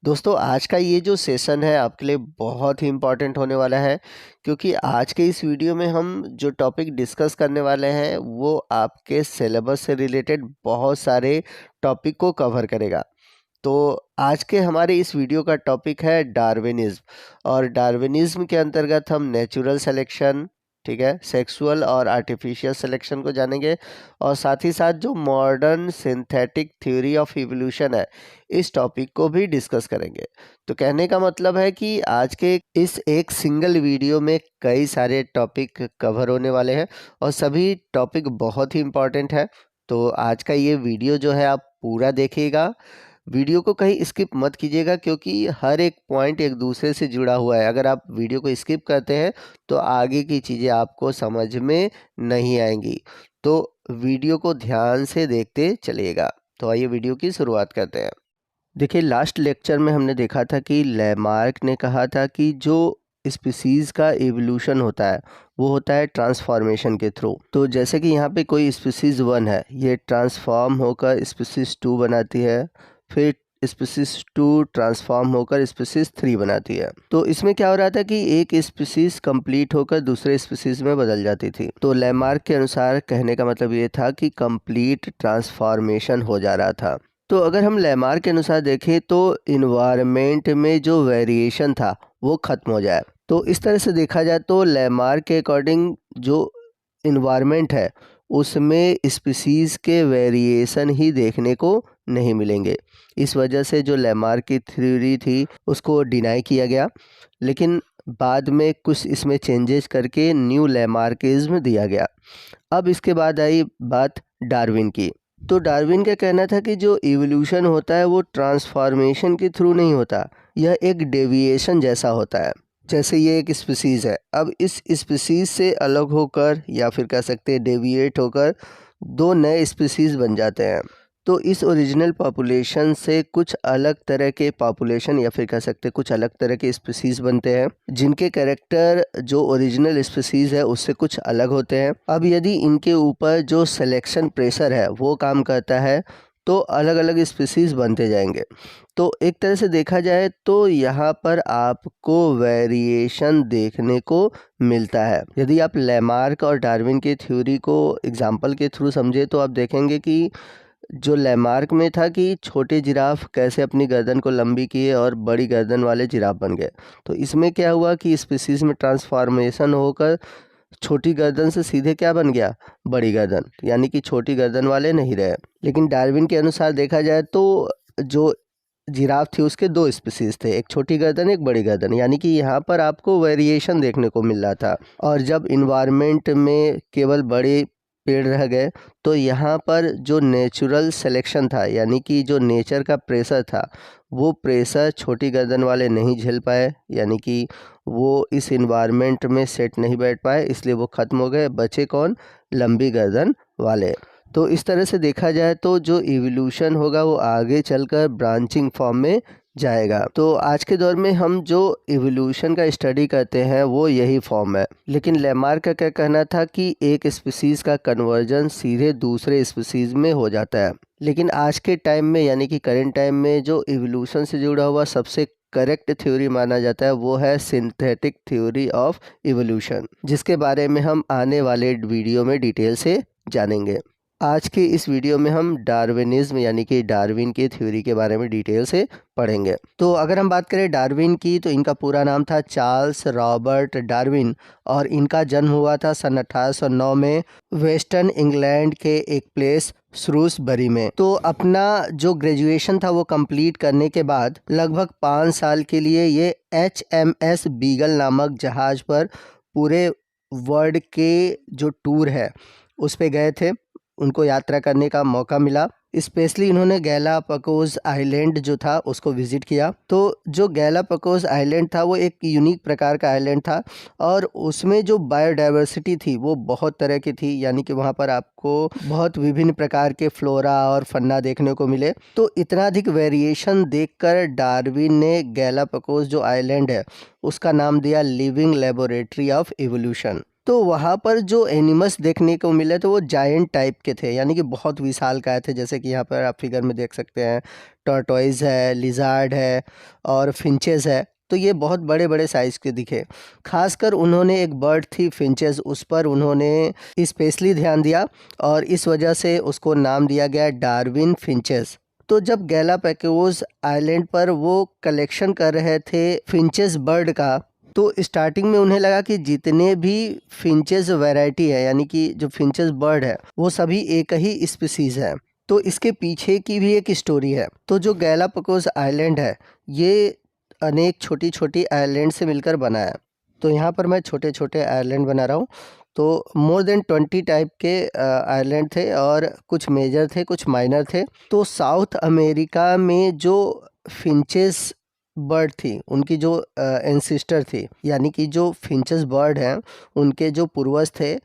दोस्तों आज का ये जो सेशन है आपके लिए बहुत ही इम्पोर्टेंट होने वाला है क्योंकि आज के इस वीडियो में हम जो टॉपिक डिस्कस करने वाले हैं वो आपके सिलेबस से रिलेटेड बहुत सारे टॉपिक को कवर करेगा। तो आज के हमारे इस वीडियो का टॉपिक है डार्विनिज्म और डार्विनिज्म के अंतर्गत हम नेचुरल सिलेक्शन, ठीक है, सेक्सुअल और आर्टिफिशियल सिलेक्शन को जानेंगे और साथ ही साथ जो modern synthetic theory of evolution है इस टॉपिक को भी डिस्कस करेंगे। तो कहने का मतलब है कि आज के इस एक सिंगल वीडियो में कई सारे टॉपिक कवर होने वाले हैं और सभी टॉपिक बहुत ही इम्पोर्टेंट है। तो आज का ये वीडियो जो है आप पूरा देखिएगा, वीडियो को कहीं स्किप मत कीजिएगा क्योंकि हर एक पॉइंट एक दूसरे से जुड़ा हुआ है। अगर आप वीडियो को स्किप करते हैं तो आगे की चीज़ें आपको समझ में नहीं आएंगी। तो वीडियो को ध्यान से देखते चलिएगा। तो आइए वीडियो की शुरुआत करते हैं। देखिए लास्ट लेक्चर में हमने देखा था कि लैमार्क ने कहा था कि जो स्पीसीज़ का एवोल्यूशन होता है वो होता है ट्रांसफॉर्मेशन के थ्रू। तो जैसे कि यहाँ पे कोई स्पीसीज़ 1 है, ये ट्रांसफॉर्म होकर स्पीसीज़ 2 बनाती है, फिर स्पीसीज़ 2 ट्रांसफॉर्म होकर स्पीसीज़ 3 बनाती है। तो इसमें क्या हो रहा था कि एक स्पीसीज़ कंप्लीट होकर दूसरे स्पीसीज़ में बदल जाती थी। तो लैमार्क के अनुसार कहने का मतलब ये था कि कंप्लीट ट्रांसफॉर्मेशन हो जा रहा था। तो अगर हम लैमार्क के अनुसार देखें तो इन्वायरमेंट में जो वेरिएशन था वो ख़त्म हो जाए। तो इस तरह से देखा जाए तो लैमार्क के अकॉर्डिंग जो इन्वायरमेंट है उसमें स्पीसीज़ के वेरिएशन ही देखने को नहीं मिलेंगे। इस वजह से जो लैमार्क की थ्योरी थी उसको डिनाई किया गया, लेकिन बाद में कुछ इसमें चेंजेस करके न्यू लैमार्किज्म दिया गया। अब इसके बाद आई बात डार्विन की। तो डार्विन का कहना था कि जो इवोल्यूशन होता है वो ट्रांसफॉर्मेशन के थ्रू नहीं होता, यह एक डेविएशन जैसा होता है। जैसे ये एक स्पीसीज़ है, अब इस स्पीसीज़ से अलग होकर या फिर कह सकते हैं डेविएट होकर दो नए स्पीसीज़ बन जाते हैं। तो इस ओरिजिनल पॉपुलेशन से कुछ अलग तरह के पॉपुलेशन या फिर कह सकते हैं कुछ अलग तरह के स्पीसीज़ बनते हैं जिनके कैरेक्टर जो ओरिजिनल स्पीसीज़ है उससे कुछ अलग होते हैं। अब यदि इनके ऊपर जो सिलेक्शन प्रेशर है वो काम करता है तो अलग अलग स्पीसीज़ बनते जाएंगे। तो एक तरह से देखा जाए तो यहाँ पर आपको वेरिएशन देखने को मिलता है। यदि आप लैमार्क और डार्विन की थ्योरी को एग्जाम्पल के थ्रू समझे तो आप देखेंगे कि जो लैमार्क में था कि छोटे जिराफ कैसे अपनी गर्दन को लंबी किए और बड़ी गर्दन वाले जिराफ बन गए, तो इसमें क्या हुआ कि स्पीसीज़ में ट्रांसफॉर्मेशन होकर छोटी गर्दन से सीधे क्या बन गया, बड़ी गर्दन, यानी कि छोटी गर्दन वाले नहीं रहे। लेकिन डार्विन के अनुसार देखा जाए तो जो जिराफ थी उसके दो स्पीसीज़ थे, एक छोटी गर्दन एक बड़ी गर्दन, यानी कि यहाँ पर आपको वेरिएशन देखने को मिल रहा था। और जब इन्वायरमेंट में केवल बड़े पेड़ रह गए तो यहाँ पर जो नेचुरल सिलेक्शन था यानी कि जो नेचर का प्रेशर था वो प्रेशर छोटी गर्दन वाले नहीं झेल पाए, यानी कि वो इस इन्वायरमेंट में सेट नहीं बैठ पाए, इसलिए वो ख़त्म हो गए। बचे कौन, लंबी गर्दन वाले। तो इस तरह से देखा जाए तो जो इवोल्यूशन होगा वो आगे चलकर ब्रांचिंग फॉर्म में जाएगा। तो आज के दौर में हम जो इवोल्यूशन का स्टडी करते हैं वो यही फॉर्म है। लेकिन लैमार्क का क्या कहना था कि एक स्पीसीज़ का कन्वर्जन सीधे दूसरे स्पीसीज़ में हो जाता है। लेकिन आज के टाइम में यानी कि करंट टाइम में जो इवोल्यूशन से जुड़ा हुआ सबसे करेक्ट थ्योरी माना जाता है वो है सिंथेटिक थ्योरी ऑफ इवोल्यूशन, जिसके बारे में हम आने वाले वीडियो में डिटेल से जानेंगे। आज के इस वीडियो में हम डार्विनिज्म यानी कि डार्विन की थ्योरी के बारे में डिटेल से पढ़ेंगे। तो अगर हम बात करें डार्विन की तो इनका पूरा नाम था चार्ल्स रॉबर्ट डार्विन और इनका जन्म हुआ था सन 1809 में वेस्टर्न इंग्लैंड के एक प्लेस श्रूसबरी में। तो अपना जो ग्रेजुएशन था वो कंप्लीट करने के बाद लगभग 5 साल के लिए ये HMS बीगल नामक जहाज़ पर पूरे वर्ल्ड के जो टूर है उस पे गए थे, उनको यात्रा करने का मौका मिला। स्पेशली इन्होंने गैलापागोस आइलैंड जो था उसको विज़िट किया। तो जो गैलापागोस आइलैंड था वो एक यूनिक प्रकार का आइलैंड था और उसमें जो बायोडाइवर्सिटी थी वो बहुत तरह की थी, यानी कि वहाँ पर आपको बहुत विभिन्न प्रकार के फ्लोरा और फन्ना देखने को मिले। तो इतना अधिक वेरिएशन देखकर डार्विन ने गैलापागोस जो आइलैंड है उसका नाम दिया लिविंग लेबोरेटरी ऑफ इवोल्यूशन। तो वहाँ पर जो एनिमल्स देखने को मिले तो वो जायंट टाइप के थे, यानी कि बहुत विशालकाय थे। जैसे कि यहाँ पर आप फिगर में देख सकते हैं, टॉर्टोइज है, लिजार्ड है और फिंचेस है। तो ये बहुत बड़े बड़े साइज़ के दिखे। खासकर उन्होंने एक बर्ड थी फिंचेस, उस पर उन्होंने स्पेशली ध्यान दिया और इस वजह से उसको नाम दिया गया डार्विन फिंचेस। तो जब गैलापागोस आइलैंड पर वो कलेक्शन कर रहे थे फिंचेस बर्ड का, तो स्टार्टिंग में उन्हें लगा कि जितने भी फिंचेस वैरायटी है, यानी कि जो फिंचेस बर्ड है, वो सभी एक ही स्पीसीज़ है। तो इसके पीछे की भी एक स्टोरी है। तो जो गैलापागोस आइलैंड है, ये अनेक छोटी छोटी आइलैंड से मिलकर बना है। तो यहाँ पर मैं छोटे छोटे आइलैंड बना रहा हूँ। तो मोर देन 20 टाइप के आइलैंड थे और कुछ मेजर थे, कुछ माइनर थे। तो साउथ अमेरिका में जो फिंचेस बर्ड थी, उनकी जो एंसिस्टर थी, यानी कि जो फिंचेस बर्ड हैं, उनके जो पूर्वज थे,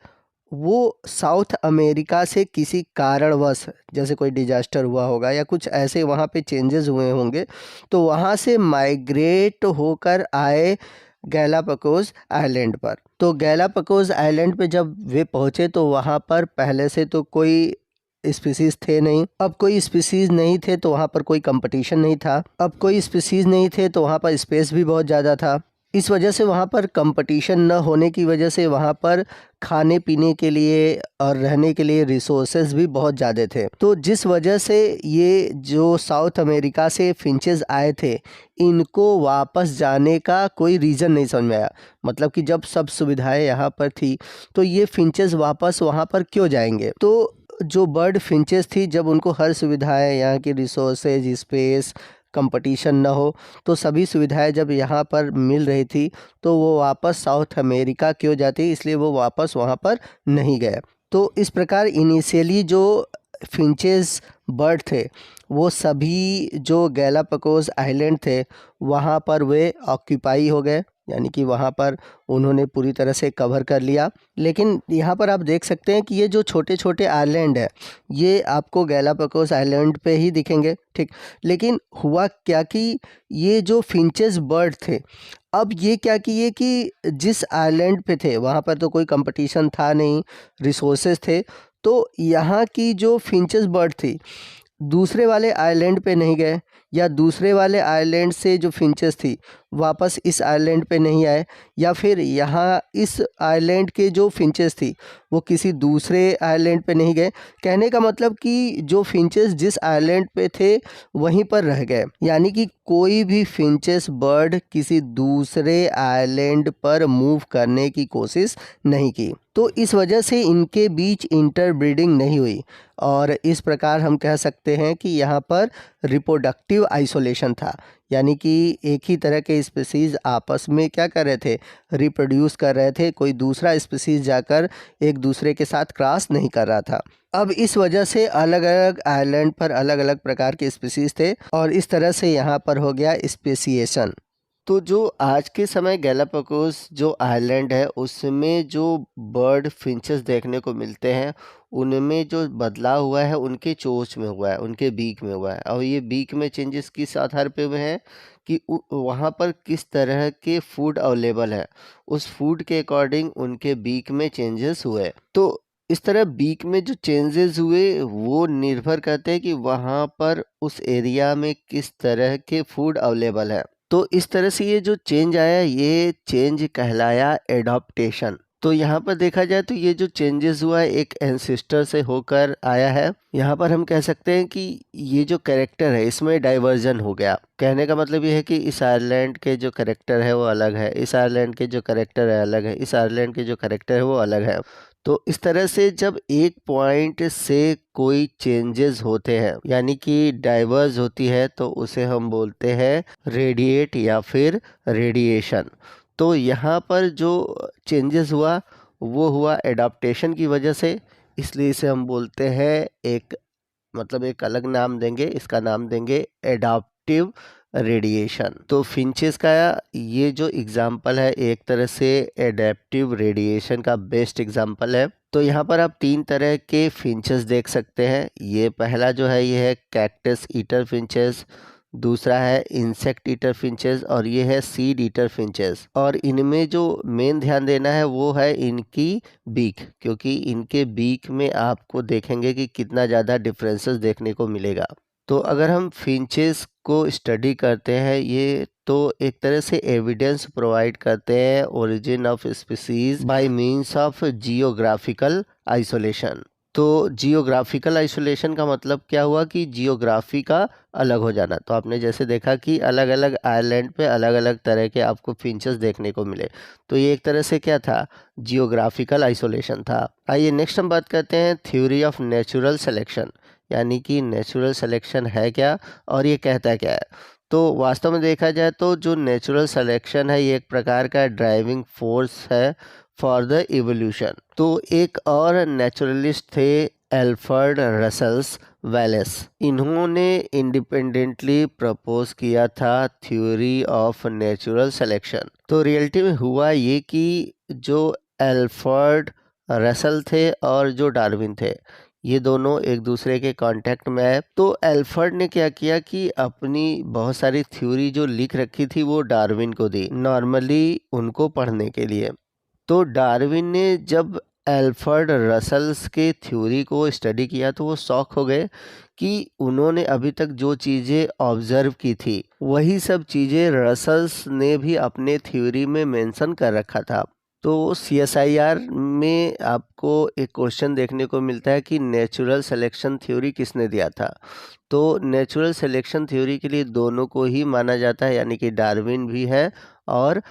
वो साउथ अमेरिका से किसी कारणवश, जैसे कोई डिजास्टर हुआ होगा या कुछ ऐसे वहाँ पे चेंजेस हुए होंगे, तो वहाँ से माइग्रेट होकर आए गैलापागोस आइलैंड पर। तो गैलापागोस आइलैंड पे जब वे पहुँचे तो वहाँ पर पहले से तो कोई स्पीसीज थे नहीं। अब कोई स्पीसीज नहीं थे तो वहाँ पर कोई कंपटीशन नहीं था। अब कोई स्पीसीज नहीं थे तो वहाँ पर स्पेस भी बहुत ज़्यादा था। इस वजह से वहाँ पर कंपटीशन न होने की वजह से वहाँ पर खाने पीने के लिए और रहने के लिए रिसोर्सेज भी बहुत ज़्यादा थे। तो जिस वजह से ये जो साउथ अमेरिका से फिंचेस आए थे, इनको वापस जाने का कोई रीज़न नहीं समझ में आया। मतलब कि जब सब सुविधाएं यहाँ पर थी तो ये फिंचेस वापस वहाँ पर क्यों जाएंगे। तो जो बर्ड फिंचेस थी, जब उनको हर सुविधाएं, यहाँ की रिसोर्सेज, स्पेस, कंपटीशन ना हो, तो सभी सुविधाएं जब यहाँ पर मिल रही थी तो वो वापस साउथ अमेरिका क्यों जाती, इसलिए वो वापस वहाँ पर नहीं गए। तो इस प्रकार इनिशियली जो फिंचेस बर्ड थे, वो सभी जो गैलापागोस आइलैंड थे वहाँ पर वे ऑक्यूपाई हो गए, यानी कि वहाँ पर उन्होंने पूरी तरह से कवर कर लिया। लेकिन यहाँ पर आप देख सकते हैं कि ये जो छोटे छोटे आइलैंड है, ये आपको गैलापागोस आइलैंड पे ही दिखेंगे, ठीक। लेकिन हुआ क्या कि ये जो फिंचेस बर्ड थे, अब ये क्या किए कि जिस आइलैंड पे थे वहाँ पर तो कोई कंपटीशन था नहीं, रिसोर्सेज थे। तो यहाँ की जो फिंचेस बर्ड थी, दूसरे वाले आइलैंड पे नहीं गए, या दूसरे वाले आइलैंड से जो फिंचेस थी वापस इस आइलैंड पे नहीं आए, या फिर यहाँ इस आइलैंड के जो फिंचेस थी वो किसी दूसरे आइलैंड पे नहीं गए। कहने का मतलब कि जो फिंचेस जिस आइलैंड पे थे वहीं पर रह गए, यानी कि कोई भी फिंचेस बर्ड किसी दूसरे आइलैंड पर मूव करने की कोशिश नहीं की। तो इस वजह से इनके बीच इंटरब्रीडिंग नहीं हुई और इस प्रकार हम कह सकते हैं कि यहाँ पर रिप्रोडक्टिव आइसोलेशन था, यानी कि एक ही तरह के स्पीसीज आपस में क्या कर रहे थे, रिप्रोड्यूस कर रहे थे। कोई दूसरा स्पीसीज जाकर एक दूसरे के साथ क्रॉस नहीं कर रहा था। अब इस वजह से अलग अलग आइलैंड पर अलग अलग प्रकार के स्पीसीज थे और इस तरह से यहाँ पर हो गया स्पेसिएशन। तो जो आज के समय गैलापागोस जो आइलैंड है उसमें जो बर्ड फिंचेस देखने को मिलते हैं, उनमें जो बदलाव हुआ है उनके चोंच में हुआ है, उनके बीक में हुआ है। और ये बीक में चेंजेस किस आधार पे हुए हैं कि वहाँ पर किस तरह के फूड अवेलेबल है, उस फूड के अकॉर्डिंग उनके बीक में चेंजेस हुए। तो इस तरह बीक में जो चेंजेस हुए वो निर्भर करते हैं कि वहाँ पर उस एरिया में किस तरह के फूड अवेलेबल है। तो इस तरह से ये जो चेंज आया, ये चेंज कहलाया एडॉप्टेशन। तो यहाँ पर देखा जाए तो ये जो चेंजेस हुआ है एक एंसेस्टर से होकर आया है। यहाँ पर हम कह सकते हैं कि ये जो कैरेक्टर है इसमें डाइवर्जन हो गया। कहने का मतलब ये है कि इस आयरलैंड के जो कैरेक्टर है वो अलग है, इस आयरलैंड के जो कैरेक्टर है अलग है, इस आयरलैंड के जो कैरेक्टर है वो अलग है। तो इस तरह से जब एक पॉइंट से कोई चेंजेस होते हैं, यानी कि डाइवर्स होती है, तो उसे हम बोलते हैं रेडिएट या फिर रेडिएशन। तो यहाँ पर जो चेंजेस हुआ वो हुआ एडाप्टेशन की वजह से, इसलिए इसे हम बोलते हैं एक, मतलब एक अलग नाम देंगे, इसका नाम देंगे एडाप्टिव रेडिएशन। तो फिंचेस का ये जो एग्जाम्पल है एक तरह से एडेप्टिव रेडिएशन का बेस्ट एग्जाम्पल है। तो यहाँ पर आप 3 तरह के फिंचेस देख सकते हैं। ये पहला जो है ये है कैक्टस ईटर फिंचेस, दूसरा है इंसेक्ट ईटर फिंचेस और ये है सीड ईटर फिंचेस। और इनमें जो मेन ध्यान देना है वो है इनकी बीक, क्योंकि इनके बीक में आपको देखेंगे कि कितना ज़्यादा डिफरेंसेस देखने को मिलेगा। तो अगर हम फिंचेस को स्टडी करते हैं, ये तो एक तरह से एविडेंस प्रोवाइड करते हैं origin of species by means of geographical isolation. तो जियोग्राफिकल आइसोलेशन का मतलब क्या हुआ कि जियोग्राफी का अलग हो जाना। तो आपने जैसे देखा कि अलग अलग आइलैंड पे अलग अलग तरह के आपको फिंचेस देखने को मिले, तो ये एक तरह से क्या था, जियोग्राफिकल आइसोलेशन था। आइए नेक्स्ट हम बात करते हैं थ्योरी ऑफ नेचुरल सिलेक्शन, यानी कि नेचुरल सिलेक्शन है क्या और ये कहता क्या है। तो वास्तव में देखा जाए तो जो नेचुरल सिलेक्शन है ये एक प्रकार का ड्राइविंग फोर्स है फॉर द इवोल्यूशन। तो एक और नेचुरलिस्ट थे एल्फ्रेड रसेल्स वेलेस, इन्होंने इंडिपेंडेंटली प्रपोज किया था थ्योरी ऑफ नेचुरल सिलेक्शन। तो रियलिटी में हुआ ये कि जो एल्फ्रेड रसेल थे और जो डार्विन थे, ये दोनों एक दूसरे के कांटेक्ट में आए। तो एल्फ्रेड ने क्या किया कि अपनी बहुत सारी थ्योरी जो लिख रखी थी वो डार्विन को दी, नॉर्मली उनको पढ़ने के लिए। तो डार्विन ने जब एल्फ्रेड रसेल्स के थ्योरी को स्टडी किया तो वो शॉक हो गए कि उन्होंने अभी तक जो चीज़ें ऑब्जर्व की थी वही सब चीज़ें रसेल्स ने भी अपने थ्योरी में मेंशन कर रखा था। तो CSIR में आपको एक क्वेश्चन देखने को मिलता है कि नेचुरल सिलेक्शन थ्योरी किसने दिया था। तो नेचुरल सिलेक्शन थ्योरी के लिए दोनों को ही माना जाता है, यानी कि डार्विन भी है और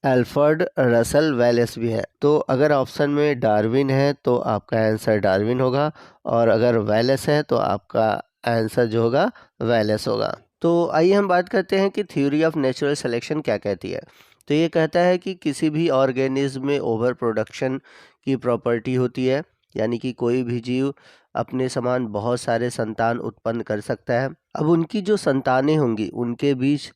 एल्फ्रेड रसेल वेलेस भी है। तो अगर ऑप्शन में डार्विन है तो आपका आंसर डार्विन होगा, और अगर वेलेस है तो आपका आंसर जो होगा वेलेस होगा। तो आइए हम बात करते हैं कि थ्योरी ऑफ नेचुरल सिलेक्शन क्या कहती है। तो ये कहता है कि किसी भी ऑर्गेनिज्म में ओवर प्रोडक्शन की प्रॉपर्टी होती है, यानी कि कोई भी जीव अपने समान बहुत सारे संतान उत्पन्न कर सकता है। अब उनकी जो संतानें होंगी उनके बीच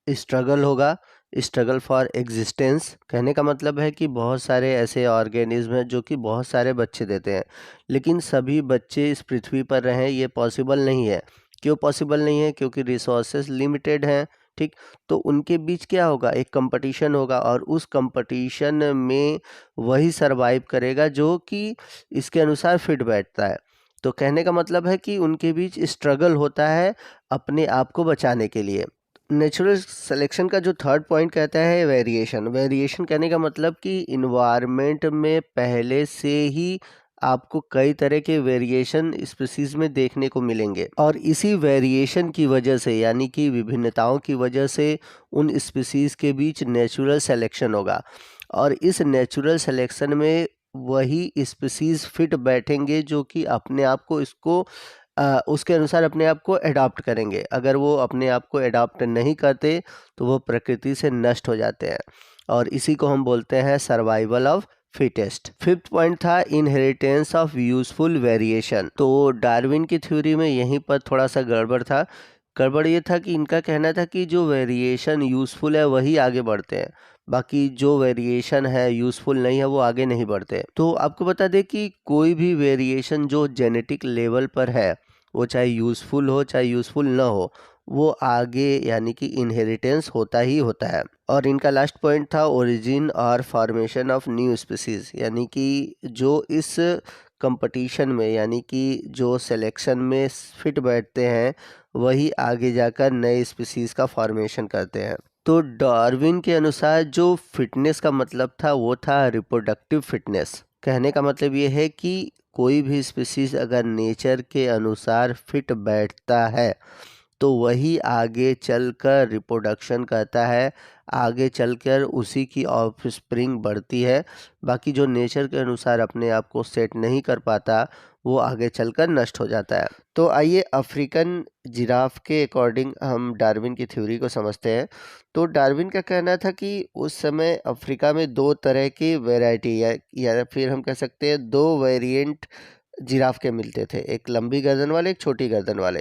स्ट्रगल होगा, स्ट्रगल फॉर एग्जिस्टेंस। कहने का मतलब है कि बहुत सारे ऐसे ऑर्गेनिज्म हैं जो कि बहुत सारे बच्चे देते हैं, लेकिन सभी बच्चे इस पृथ्वी पर रहें ये पॉसिबल नहीं है। क्यों पॉसिबल नहीं है? क्योंकि रिसोर्सेज लिमिटेड हैं, ठीक। तो उनके बीच क्या होगा, एक कंपटीशन होगा, और उस कंपटीशन में वही सरवाइव करेगा जो कि इसके अनुसार फिट बैठता है। तो कहने का मतलब है कि उनके बीच स्ट्रगल होता है अपने आप को बचाने के लिए। नेचुरल सिलेक्शन का जो थर्ड पॉइंट कहता है वेरिएशन। वेरिएशन कहने का मतलब कि इन्वायरमेंट में पहले से ही आपको कई तरह के वेरिएशन स्पीसीज में देखने को मिलेंगे, और इसी वेरिएशन की वजह से, यानी कि विभिन्नताओं की वजह से उन स्पीसीज के बीच नेचुरल सिलेक्शन होगा। और इस नेचुरल सिलेक्शन में वही स्पीसीज फिट बैठेंगे जो कि अपने आप को उसके अनुसार अपने आप को अडॉप्ट करेंगे। अगर वो अपने आप को अडॉप्ट नहीं करते तो वो प्रकृति से नष्ट हो जाते हैं, और इसी को हम बोलते हैं survival of fittest. Fifth point था इनहेरिटेंस ऑफ यूजफुल वेरिएशन। तो डार्विन की थ्योरी में यहीं पर थोड़ा सा गड़बड़ था। गड़बड़ ये था कि इनका कहना था कि जो वेरिएशन यूजफुल है वही आगे बढ़ते हैं, बाकी जो वेरिएशन है यूजफुल नहीं है वो आगे नहीं बढ़ते। तो आपको बता दें कि कोई भी वेरिएशन जो जेनेटिक लेवल पर है, वो चाहे यूज़फुल हो चाहे यूज़फुल ना हो, वो आगे यानी कि इनहेरिटेंस होता ही होता है। और इनका लास्ट पॉइंट था ओरिजिन और फॉर्मेशन ऑफ न्यू स्पीसीज, यानी कि जो इस कंपटीशन में, यानी कि जो सिलेक्शन में फिट बैठते हैं वही आगे जाकर नए स्पीसीज का फॉर्मेशन करते हैं। तो डार्विन के अनुसार जो फिटनेस का मतलब था वो था रिप्रोडक्टिव फिटनेस। कहने का मतलब ये है कि कोई भी स्पीसीज अगर नेचर के अनुसार फिट बैठता है तो वही आगे चलकर रिप्रोडक्शन करता है, आगे चलकर उसी की ऑफस्प्रिंग बढ़ती है। बाकी जो नेचर के अनुसार अपने आप को सेट नहीं कर पाता वो आगे चलकर नष्ट हो जाता है। तो आइए अफ्रीकन जिराफ के अकॉर्डिंग हम डार्विन की थ्योरी को समझते हैं। तो डार्विन का कहना था कि उस समय अफ्रीका में दो तरह की वैरायटी या फिर हम कह सकते हैं दो वेरिएंट जिराफ के मिलते थे, एक लंबी गर्दन वाले एक छोटी गर्दन वाले।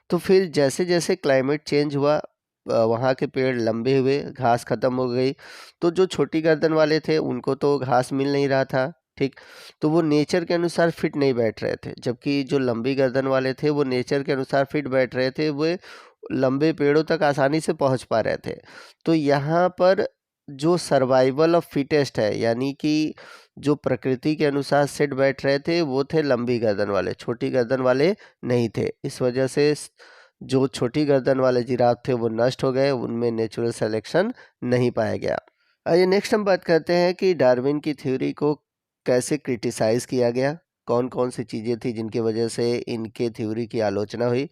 तो फिर जैसे जैसे क्लाइमेट चेंज हुआ वहाँ के पेड़ लंबे हुए, घास ख़त्म हो गई, तो जो छोटी गर्दन वाले थे उनको तो घास मिल नहीं रहा था, ठीक। तो वो नेचर के अनुसार फिट नहीं बैठ रहे थे, जबकि जो लंबी गर्दन वाले थे वो नेचर के अनुसार फिट बैठ रहे थे। वो लंबे पेड़ों तक आसानी से पहुंच पा रहे थे। तो यहाँ पर जो सर्वाइवल ऑफ फिटेस्ट है, यानी कि जो प्रकृति के अनुसार सेट बैठ रहे थे वो थे लंबी गर्दन वाले, छोटी गर्दन वाले नहीं थे। इस वजह से जो छोटी गर्दन वाले जिराफ थे वो नष्ट हो गए, उनमें नेचुरल सिलेक्शन नहीं पाया गया। आइए नेक्स्ट हम बात करते हैं कि डार्विन की थ्योरी को कैसे क्रिटिसाइज़ किया गया, कौन कौन सी चीज़ें थी जिनकी वजह से इनके थ्योरी की आलोचना हुई।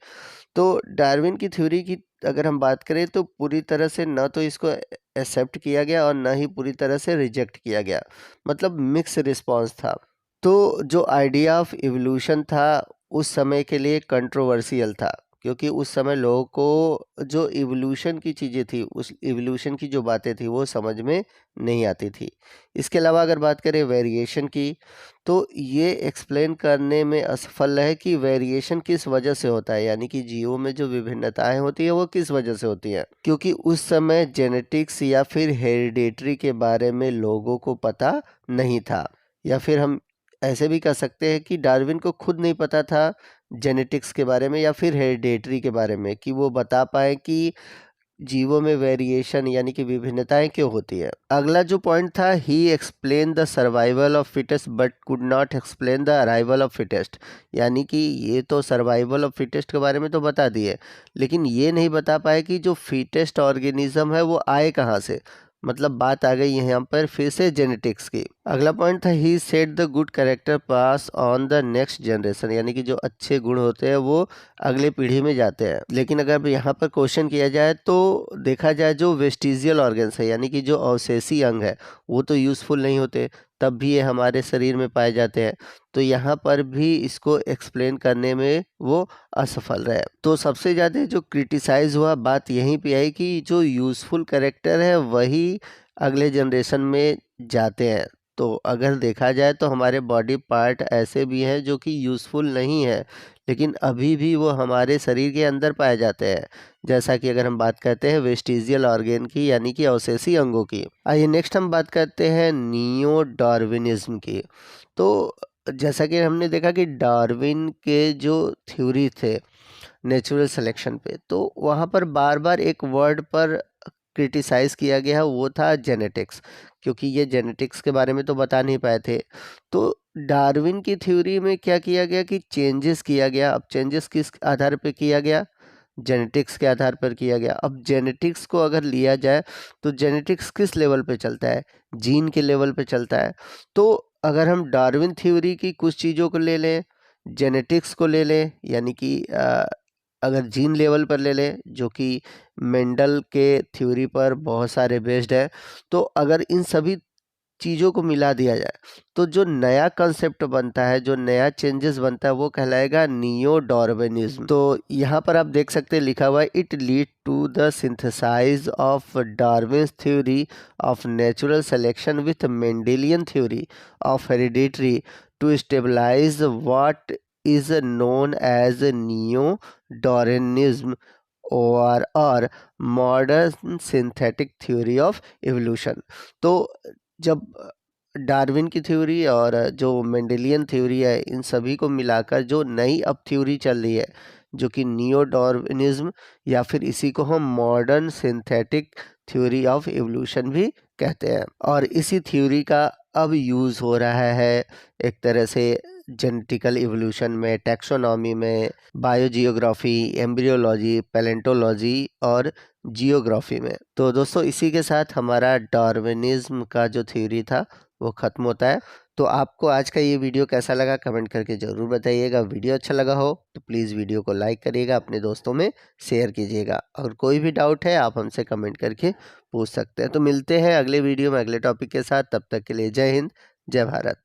तो डार्विन की थ्योरी की अगर हम बात करें तो पूरी तरह से न तो इसको एक्सेप्ट किया गया और न ही पूरी तरह से रिजेक्ट किया गया, मतलब मिक्स रिस्पांस था। तो जो आइडिया ऑफ इवोल्यूशन था उस समय के लिए कंट्रोवर्शियल था, क्योंकि उस समय लोगों को जो इवोल्यूशन की चीज़ें थी, उस इवोल्यूशन की जो बातें थी वो समझ में नहीं आती थी। इसके अलावा अगर बात करें वेरिएशन की, तो ये एक्सप्लेन करने में असफल है कि वेरिएशन किस वजह से होता है, यानी कि जीवों में जो विभिन्नताएं होती है वो किस वजह से होती हैं। क्योंकि उस समय जेनेटिक्स या फिर हेरिडेटरी के बारे में लोगों को पता नहीं था, या फिर हम ऐसे भी कह सकते हैं कि डार्विन को खुद नहीं पता था जेनेटिक्स के बारे में या फिर हेरिडेटरी के बारे में, कि वो बता पाए कि जीवों में वेरिएशन यानी कि विभिन्नताएं क्यों होती है। अगला जो पॉइंट था, he explain the survival of fittest but could not explain the arrival of fittest, यानी कि ये तो सर्वाइवल ऑफ फिटेस्ट के बारे में तो बता दिए, लेकिन ये नहीं बता पाए कि जो फिटेस्ट ऑर्गेनिज्म है वो आए कहाँ से। मतलब बात आ गई यहाँ पर फिर से जेनेटिक्स की। अगला पॉइंट था, he said the good character pass on the next generation, यानी कि जो अच्छे गुण होते हैं वो अगले पीढ़ी में जाते हैं। लेकिन अगर यहाँ पर क्वेश्चन किया जाए तो देखा जाए जो वेस्टिजियल ऑर्गन्स है, यानी कि जो अवशेषी अंग है, वो तो यूज़फुल नहीं होते, तब भी ये हमारे शरीर में पाए जाते हैं। तो यहाँ पर भी इसको एक्सप्लेन करने में वो असफल रहे। तो सबसे ज़्यादा जो क्रिटिसाइज हुआ बात यहीं पे आई कि जो यूज़फुल कैरेक्टर है वही अगले जनरेशन में जाते हैं। तो अगर देखा जाए तो हमारे बॉडी पार्ट ऐसे भी हैं जो कि यूज़फुल नहीं है, लेकिन अभी भी वो हमारे शरीर के अंदर पाए जाते हैं। जैसा कि अगर हम बात करते हैं वेस्टिजियल ऑर्गन की, यानी कि अवशेषी अंगों की। आइए नेक्स्ट हम बात करते हैं नियो डार्विनिज्म की। तो जैसा कि हमने देखा कि डार्विन के जो थ्योरी थे नेचुरल सिलेक्शन पे, तो वहाँ पर बार बार एक वर्ड पर क्रिटिसाइज़ किया गया, वो था जेनेटिक्स, क्योंकि ये जेनेटिक्स के बारे में तो बता नहीं पाए थे। तो डार्विन की थ्योरी में क्या किया गया कि चेंजेस किया गया। अब चेंजेस किस आधार पे किया गया? जेनेटिक्स के आधार पर किया गया। अब जेनेटिक्स को अगर लिया जाए तो जेनेटिक्स किस लेवल पे चलता है? जीन के लेवल पे चलता है। तो अगर हम डार्विन थ्योरी की कुछ चीज़ों को ले लें, जेनेटिक्स को ले लें, यानी कि अगर जीन लेवल पर ले लें जो कि मेंडल के थ्योरी पर बहुत सारे बेस्ड है, तो अगर इन सभी चीज़ों को मिला दिया जाए तो जो नया कंसेप्ट बनता है, जो नया चेंजेस बनता है, वो कहलाएगा नियो डार्विनिज्म। तो यहाँ पर आप देख सकते हैं लिखा हुआ है, it lead to the synthesize of Darwin's theory of natural selection with Mendelian theory of hereditary to stabilize what is known as neo Darwinism और modern synthetic theory of evolution. तो जब डार्विन की थ्योरी और जो Mendelian theory है, इन सभी को मिलाकर जो नई अब थ्योरी चल रही है जो कि नियो डार्विनिज्म, या फिर इसी को हम modern synthetic theory of evolution भी कहते हैं। और इसी थ्योरी का अब यूज़ हो रहा है एक तरह से जेनेटिकल इवोल्यूशन में, टैक्सोनॉमी में, बायोजियोग्राफी, एम्ब्रियोलॉजी, पैलेंटोलॉजी और जियोग्राफी में। तो दोस्तों इसी के साथ हमारा डार्विनिज्म का जो थ्योरी था वो ख़त्म होता है। तो आपको आज का ये वीडियो कैसा लगा कमेंट करके ज़रूर बताइएगा। वीडियो अच्छा लगा हो तो प्लीज़ वीडियो को लाइक करिएगा, अपने दोस्तों में शेयर कीजिएगा। अगर कोई भी डाउट है आप हमसे कमेंट करके पूछ सकते हैं। तो मिलते हैं अगले वीडियो में अगले टॉपिक के साथ, तब तक के लिए जय हिंद, जय भारत।